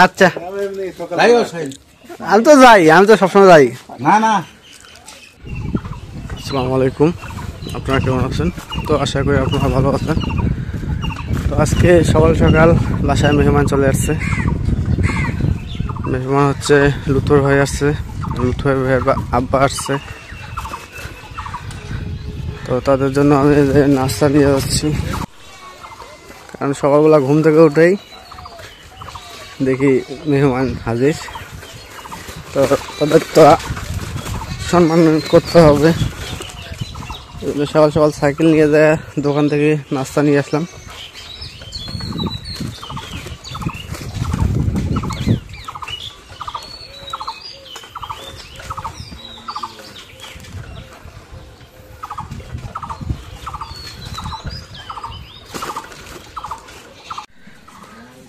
আচ্ছা আমি তো যাই, আমি তো সবসময় যাই। না না আসসালামু আলাইকুম, আপনারা কেমন আছেন? তো আশা করি আপনারা ভালো আছেন। তো আজকে সকাল সকাল বাসায় মেহমান চলে আসছে। মেহমান হচ্ছে লুথুর ভাই আসছে, লুথুর ভাইয়ের আব্বা আসছে। তো তাদের জন্য আমি নাস্তা নিয়ে যাচ্ছি, কারণ সকালবেলা ঘুম থেকে উঠেই দেখি মেহমান হাজির। তো তাদের তো সম্মান করতে হবে। সকাল সকাল সাইকেল নিয়ে যায় দোকান থেকে নাস্তা নিয়ে আসলাম।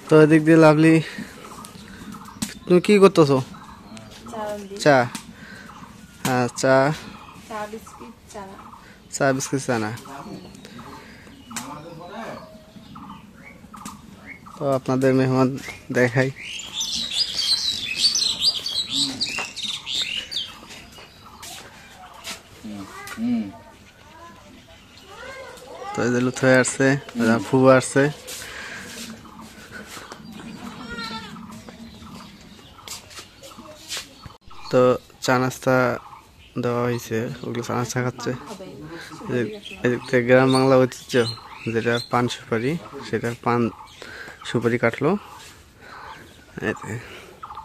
তো এদিক দিয়ে লাভলি, তুমি কি করতেছো? চা? হ্যাঁ চা, চা বিস্কিট চানা। তো আপনাদের মেহমান দেখাই। তো এই যে লুথু হয়ে আসছে, ফুবু আসছে। তো চা নাস্তা দেওয়া হয়েছে, ওগুলো চা নাস্তা খাচ্ছে। এদিক থেকে গ্রাম বাংলা ঐতিহ্য যেটা পান সুপারি, সেটা পান সুপারি কাটলো।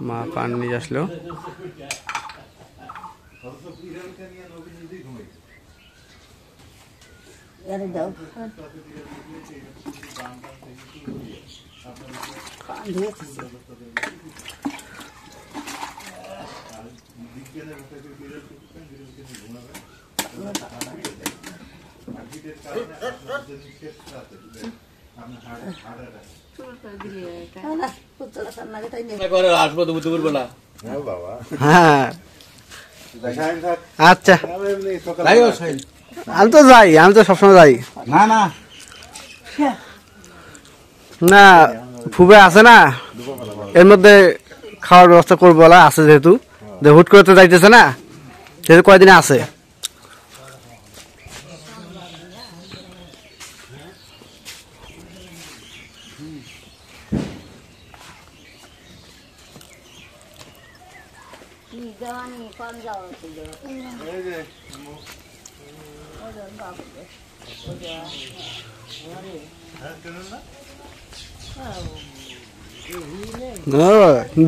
মা পান নিয়ে আসলো। হ্যাঁ আচ্ছা আমি তো যাই, আমি তো সবসময় যাই। না না না ফুবে আছে না, এর মধ্যে খাওয়ার ব্যবস্থা করবো বলা আছে, যেহেতু হুট করে তো যাইতেছে না, যেহেতু কয়দিনে আছে।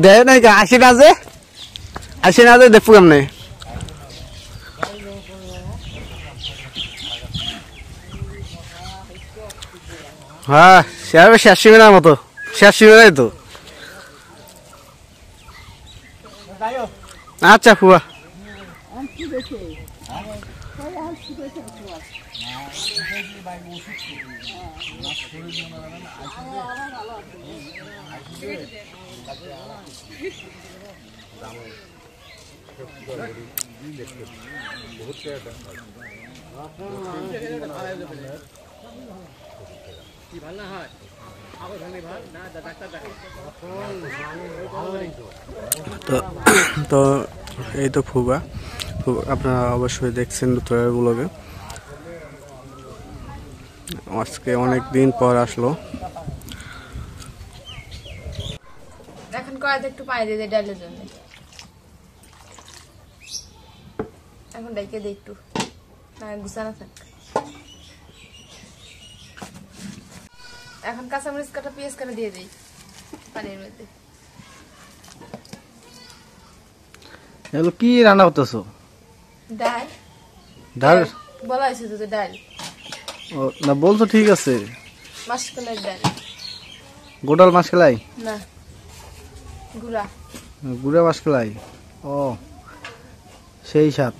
দেয় নাই আসি না যে, আসি না যে দেখবো কেমনে। হ্যাঁ শেষ সীমানার মতো, শেষ সীমানাই তো। আচ্ছা ফুয়া তো এই তো ফুবা, আপনারা অবশ্যই দেখছেন লুথুরের ব্লগে। আজকে অনেক দিন পর আসলো। এখন কয়েক একটু পানি দিয়ে দেয় ডালের জন্য, এখন ডাইকে দিই একটু, না গুছানো থাক। এখন কাঁচামরিচ কাটা পেঁয়াজ কাটা দিয়ে দিই পানির মধ্যে। এগুলো কি রান্না করতেছো? ডাল। ডাল বলা হয়েছে তো ডাল। ও না বলতো ঠিক আছে, মাসকলাই ডাল। গোটাল মাছকলাই না গুড়া, গুড়া মাছকলাই। ও সেই স্বাদ।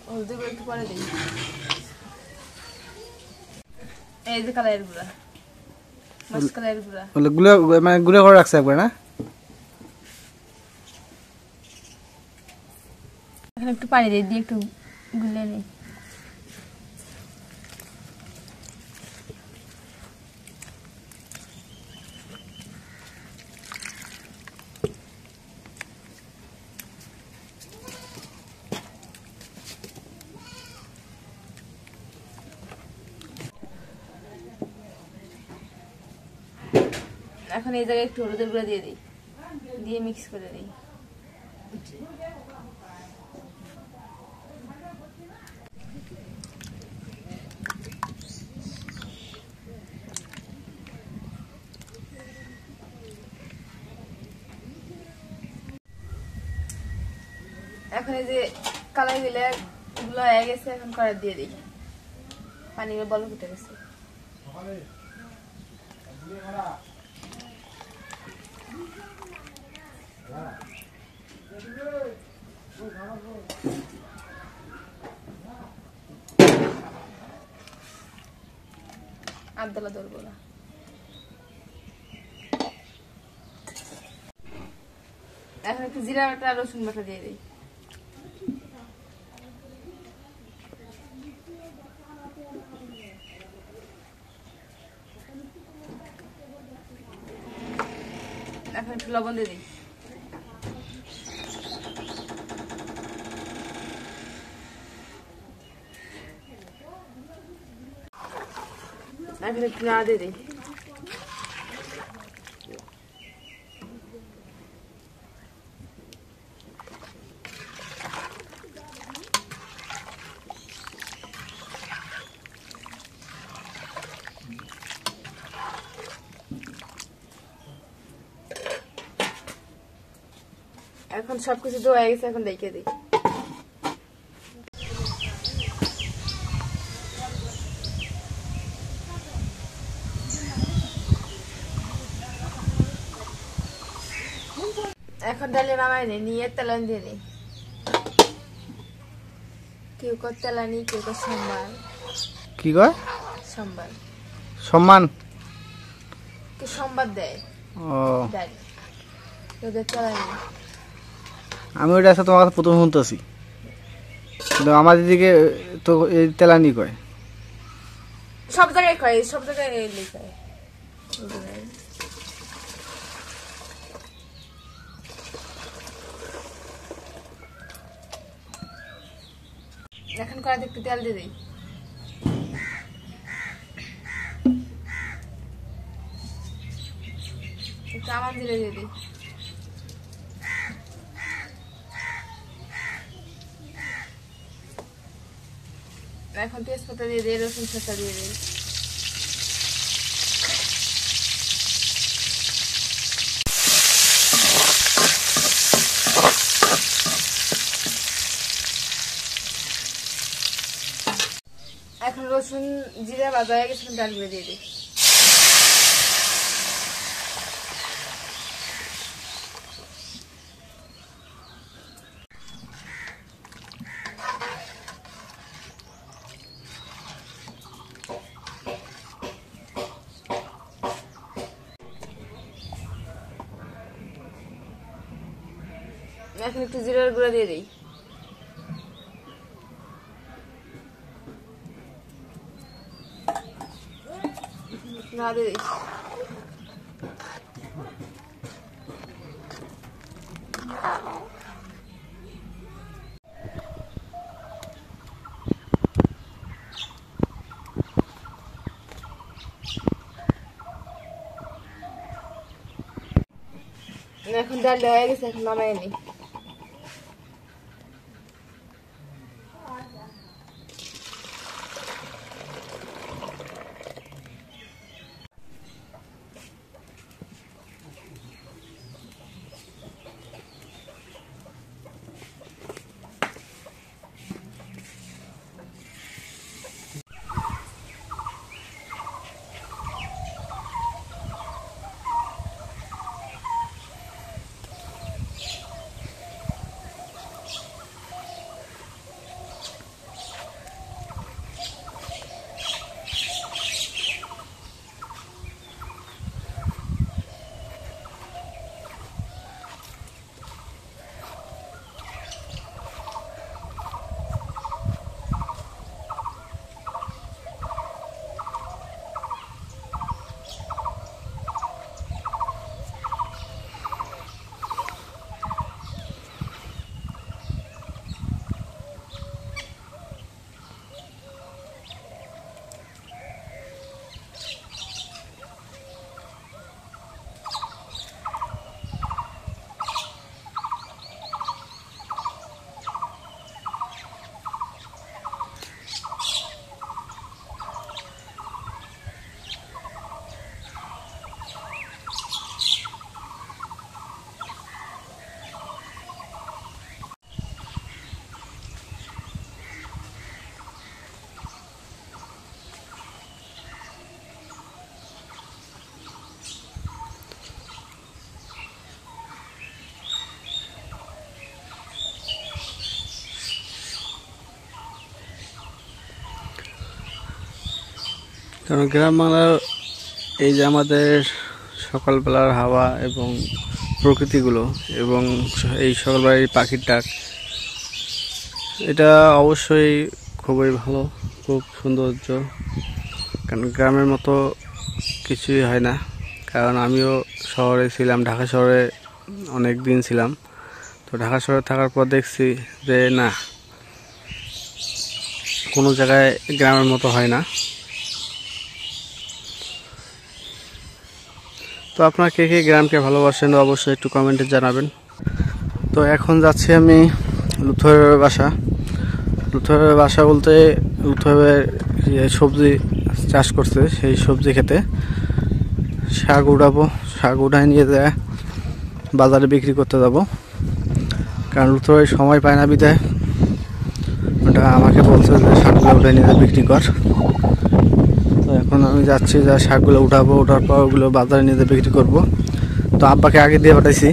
হলদি গুঁড়ো একটু পরে দিই। এই যে কালাইয়ের গুঁড়া, মাসকলাইয়ের গুঁড়া। গুঁড়া মানে গুঁড়া করে রাখছে একবার না? এখন একটু পানি দিয়ে একটু গুলে নিই। এখন এই জায়গায় একটু হলুদের গুঁড়া দিয়ে দিই, দিয়ে মিক্স করে দিই। এখন এই যে কালাই গুলো হয়ে গেছে, এখন কড়াই দিয়ে দিই, পানি বল ফুটে গেছে। আদলা ধরবো না। এখন একটু জিরা বাটা রসুন বাটা দিয়ে দিই। এখন একটু লবণ দিয়ে দিই। এখন একটু নাড়া দিয়ে দিই। এখন সবকিছু ধোয়া গেছে, এখন দেখে দিই। এখন ডালে নামাই নিয়ে তেলানি দিয়ে দিই। কেউ কর তেলানি, কেউ কর সোমবার। কি কয়? সোমবার সম্মান। কে সোমবার দেয় ও, ডাল, তোদের তেলানি। আমি ওইটা আছে তোমার কাছে প্রথম শুনতেছি, কিন্তু আমাদের দিকে তো এই তেলানি কয়। সব জায়গায় কয়, সব জায়গায় লেখায়। এখন কড়াইতে একটু তেল দিয়ে দিই। একটু আমান জিরে দিয়ে দিই। এখন তেজপাতা দিয়ে দিই, রসুন ছেঁচা দিয়ে দিই। এখন রসুন জিরা ভাজা হয়ে গেছে, ডালগুলো দিয়ে দিই। এখন একটু জিরার গুঁড়া দিয়ে দিই। না দিয়ে দিই। এখন ডালটা হয়ে গেছে, এখন নামাই নিই। কারণ গ্রাম বাংলার এই যে আমাদের সকালবেলার হাওয়া এবং প্রকৃতিগুলো এবং এই সকালবেলার এই পাখির ডাক, এটা অবশ্যই খুবই ভালো, খুব সৌন্দর্য। কারণ গ্রামের মতো কিছুই হয় না। কারণ আমিও শহরে ছিলাম, ঢাকা শহরে অনেক দিন ছিলাম। তো ঢাকা শহরে থাকার পর দেখছি যে না, কোনো জায়গায় গ্রামের মতো হয় না। তো আপনারা কে কে গ্রামকে ভালোবাসেন অবশ্যই একটু কমেন্টে জানাবেন। তো এখন যাচ্ছি আমি লুথুরের বাসা। লুথুরের বাসা বলতে লুথুরের সবজি চাষ করছে, সেই সবজি খেতে শাক উঠাবো। শাক উঠায় নিয়ে যায় বাজারে বিক্রি করতে যাব। কারণ লুথুরের সময় পায় না বিদায় ওটা আমাকে বলছে যে শাকগুলো উঠে নিয়ে বিক্রি কর। তো এখন আমি যাচ্ছি, যা শাকগুলো উঠাবো, ওঠার পর ওগুলো বাজারে নিয়ে বিক্রি করব। তো আব্বাকে আগে দিয়ে পাঠাইছি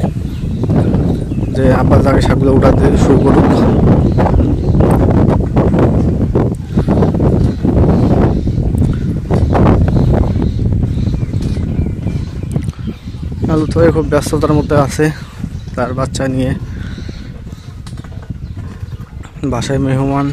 যে আব্বা আগে শাকগুলো উঠাতে শুরু করুক। লুথুরে খুব ব্যস্ততার মধ্যে আছে, তার বাচ্চা নিয়ে। বাসায় মেহমান।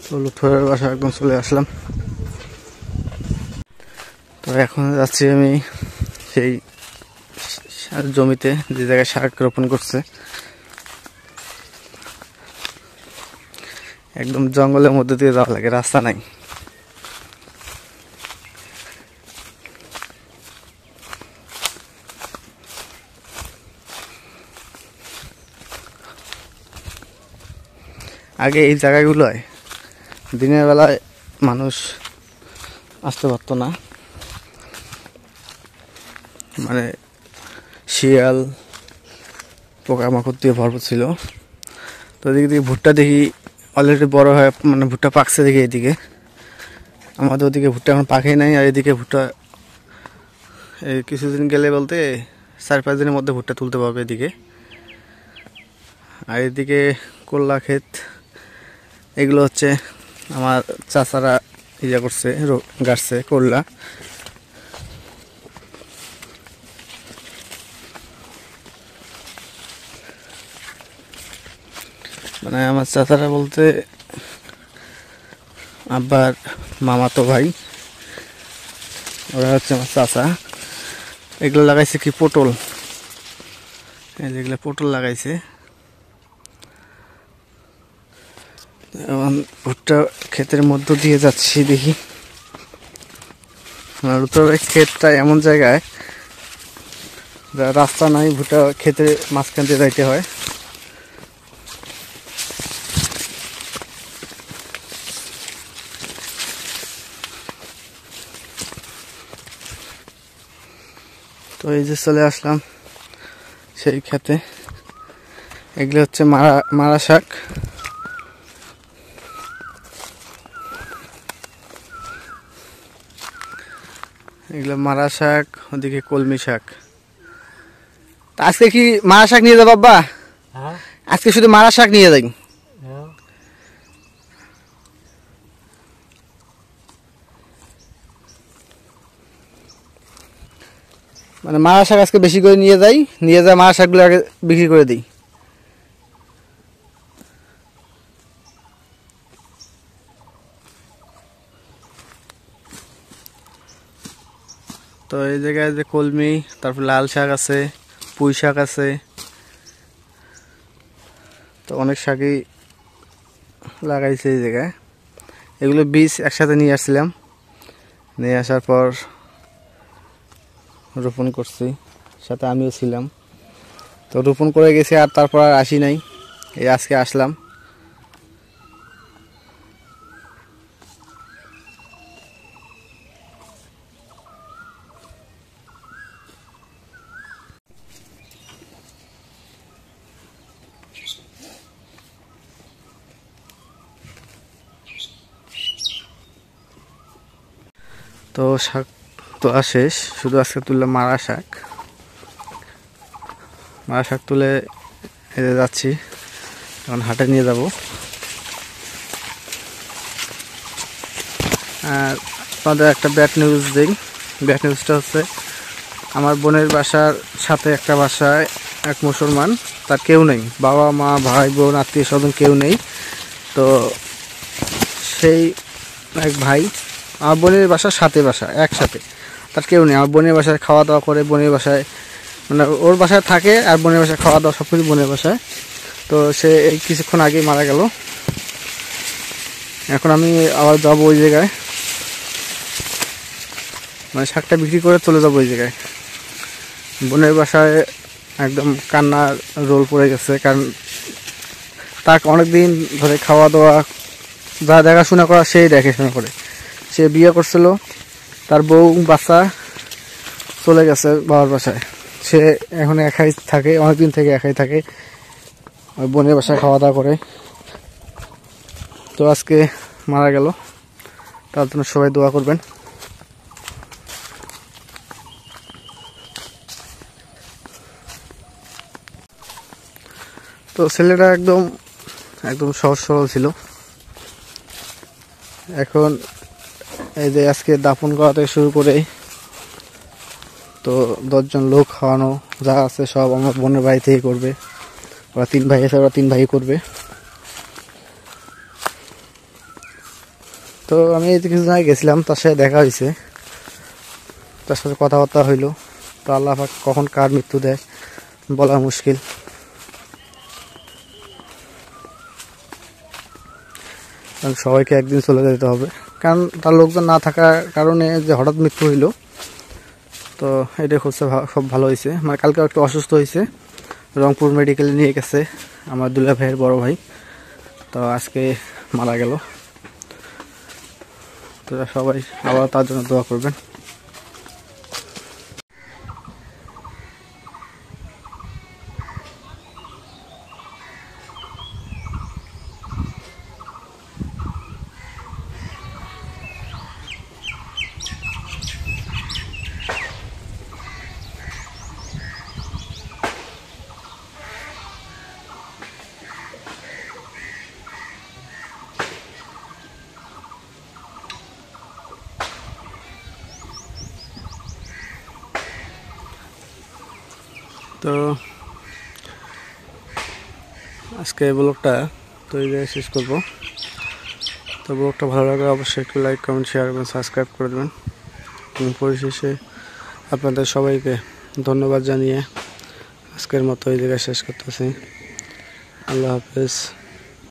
তো লুথুরের বাসা একদম চলে আসলাম। তো এখন যাচ্ছি আমি সেই জমিতে, যে জায়গায় শাক রোপণ করছে। একদম জঙ্গলের মধ্যে দিয়ে যাওয়া লাগে, রাস্তা নাই। আগে এই জায়গাগুলোয় দিনের বেলায় মানুষ আসতে পারতো না, মানে শিয়াল পোকামাকড় দিয়ে ভরপুর ছিল। তো এদিকে দিকে ভুট্টা দেখি অলরেডি বড় হয়, মানে ভুট্টা পাকছে দেখি এদিকে। আমাদের ওদিকে ভুট্টা এখন পাকেই নাই, আর এদিকে ভুট্টা এই কিছুদিন গেলে বলতে 4-5 দিনের মধ্যে ভুট্টা তুলতে পারবে এদিকে। আর এদিকে করলা ক্ষেত, এগুলো হচ্ছে আমার চাচারা ইয়া করছে, গাছছে করলা। মানে আমার চাচারা বলতে আব্বার মামাতো ভাই, ওরা হচ্ছে আমার চাচা। এগুলো লাগাইছে কি পটল, এই যেগুলো পটল লাগাইছে। এবং ভুট্টা ক্ষেতের মধ্য দিয়ে যাচ্ছি, দেখি। উত্তরের ক্ষেতটা এমন জায়গায় রাস্তা নাই, ভুট্টা ক্ষেতের মাঝখান দিয়ে যাইতে হয়। তো এই যে চলে আসলাম সেই ক্ষেতে। এগুলো হচ্ছে মারা শাক। এগুলো মারা শাক, ওদিকে কলমি শাক। আজকে কি মারা শাক নিয়ে যাবো বাবা? আজকে শুধু মারা শাক নিয়ে যাই। মানে মারা শাক আজকে বেশি করে নিয়ে যাই, নিয়ে যাই মারা শাকগুলো আগে বিক্রি করে দিই। তো এই জায়গায় যে কলমি, তারপর লাল শাক আছে, পুঁই শাক আছে। তো অনেক শাকই লাগাইছে এই জায়গায়। এগুলো বীজ একসাথে নিয়ে আসছিলাম, নিয়ে আসার পর রোপণ করছি, সাথে আমিও ছিলাম। তো রোপণ করে গেছি, আর তারপর আর আসি নাই, এই আজকে আসলাম। তো শাক তোলা শেষ, শুধু আজকে তুললাম মারা শাক। মারা শাক তুলে এতে যাচ্ছি, এখন হাটে নিয়ে যাব। আর আপনাদের একটা ব্যাড নিউজ দিই। ব্যাড নিউজটা হচ্ছে, আমার বোনের বাসার সাথে একটা বাসায় এক মুসলমান, তার কেউ নেই, বাবা মা ভাই বোন আত্মীয় স্বজন কেউ নেই। তো সেই এক ভাই, আমার বোনের বাসার সাথে বাসা একসাথে, তার কেউ নেই। আমার বোনের বাসায় খাওয়া দাওয়া করে, বোনের বাসায় মানে ওর বাসায় থাকে, আর বোনের বাসায় খাওয়া দাওয়া সব কিছু বোনের বাসায়। তো সে এই কিছুক্ষণ আগেই মারা গেল। এখন আমি আবার যাবো ওই জায়গায়, মানে শাকটা বিক্রি করে চলে যাবো ওই জায়গায়। বোনের বাসায় একদম কান্নার রোল পড়ে গেছে, কারণ তাকে অনেকদিন ধরে খাওয়া দাওয়া যা দেখাশোনা করা সেই দেখাশোনা করে। সে বিয়ে করছিল, তার বউ বাচ্চা চলে গেছে বাবার বাসায়, সে এখন একাই থাকে, অনেকদিন থেকে একাই থাকে, ওই বোনের বাসায় খাওয়া দাওয়া করে। তো আজকে মারা গেল, তার জন্য সবাই দোয়া করবেন। তো ছেলেটা একদম একদম সহজ সরল ছিল। এখন এই যে আজকে দাফন করা থেকে শুরু করে তো 10 জন লোক খাওয়ানো যা আছে সব আমার বোনের বাড়ি থেকে করবে। ওরা 3 ভাই আছে, ওরা 3 ভাই করবে। তো আমি এই কিছু জায়গায় গেছিলাম, তার সাথে দেখা হয়েছে, তার সাথে কথাবার্তা হইলো। তো আল্লাহ পাক কখন কার মৃত্যু দেয় বলা মুশকিল। সবাইকে একদিন চলে যেতে হবে, কারণ তার লোকজন না থাকার কারণে যে হঠাৎ মৃত্যু হইল। তো এটা হচ্ছে সব ভালো হয়েছে। মানে কালকে একটু অসুস্থ হয়েছে, রংপুর মেডিকেলে নিয়ে গেছে আমার দুলা ভাইয়ের বড় ভাই। তো আজকে মারা গেল। তো সবাই আবার তার জন্য দোয়া করবেন। তো আজকে এই ব্লগটা তো এই জায়গায় শেষ করবো। তো ব্লগটা ভালো লাগলে অবশ্যই একটু লাইক, কমেন্ট, শেয়ার এবং সাবস্ক্রাইব করে দেবেন। এবং পরিশেষে আপনাদের সবাইকে ধন্যবাদ জানিয়ে আজকের মতো এই জায়গায় শেষ করতেছি। আল্লাহ হাফেজ।